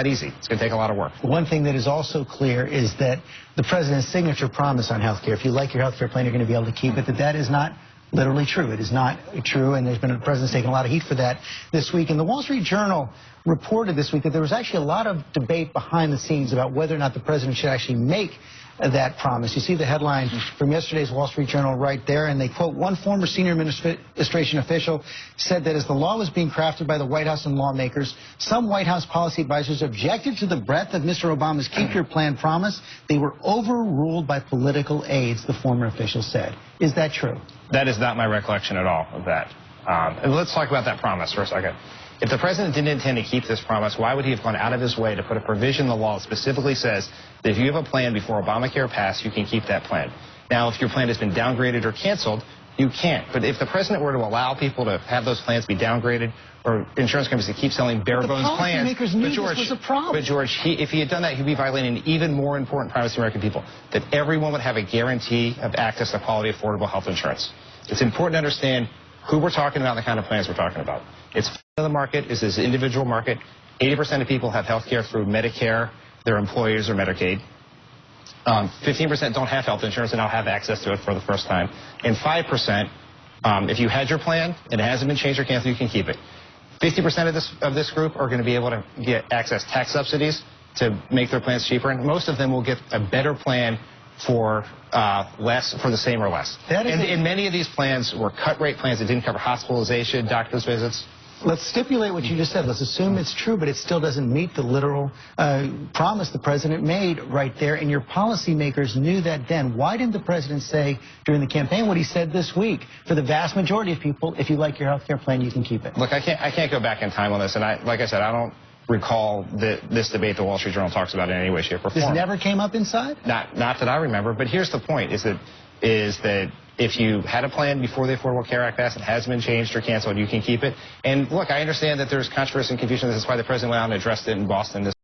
that easy. It's going to take a lot of work. One thing that is also clear is that the president's signature promise on health care, if you like your health care plan, you're going to be able to keep it, that is not literally true. It is not true, and the president's taken a lot of heat for that this week. And the Wall Street Journal reported this week that there was actually a lot of debate behind the scenes about whether or not the president should actually make that promise. You see the headline from yesterday's Wall Street Journal right there, and they quote, one former senior administration official said that as the law was being crafted by the White House and lawmakers, some White House policy advisors objected to the breadth of Mr. Obama's Keep Your Plan promise. They were overruled by political aides, the former official said. Is that true? That is not my recollection at all of that. And let's talk about that promise for a second. If the president didn't intend to keep this promise, why would he have gone out of his way to put a provision in the law that specifically says that if you have a plan before Obamacare passed, you can keep that plan? Now, if your plan has been downgraded or canceled, you can't. But if the president were to allow people to have those plans be downgraded or insurance companies to keep selling bare-bones plans, but George, if he had done that, he'd be violating an even more important promise to American people, that everyone would have a guarantee of access to quality, affordable health insurance. It's important to understand who we're talking about and the kind of plans we're talking about. It's the market is this individual market. 80% of people have health care through Medicare, their employers, or Medicaid. 15% don't have health insurance and now have access to it for the first time. And 5%, if you had your plan and it hasn't been changed or canceled, you can keep it. 50% of this group are going to be able to get access tax subsidies to make their plans cheaper, and most of them will get a better plan for less, for the same or less. And many of these plans were cut-rate plans that didn't cover hospitalization, doctor's visits. Let's stipulate what you just said. Let's assume it's true, but it still doesn't meet the literal promise the president made right there, and your policymakers knew that then. Why didn't the president say during the campaign what he said this week? For the vast majority of people, if you like your health care plan, you can keep it. Look, I can't go back in time on this, and like I said, I don't recall this debate the Wall Street Journal talks about in any way, shape, or form. This never came up inside? Not that I remember, but here's the point, is that if you had a plan before the Affordable Care Act passed, it hasn't been changed or canceled, you can keep it. And look, I understand that there's controversy and confusion. This is why the president went out and addressed it in Boston this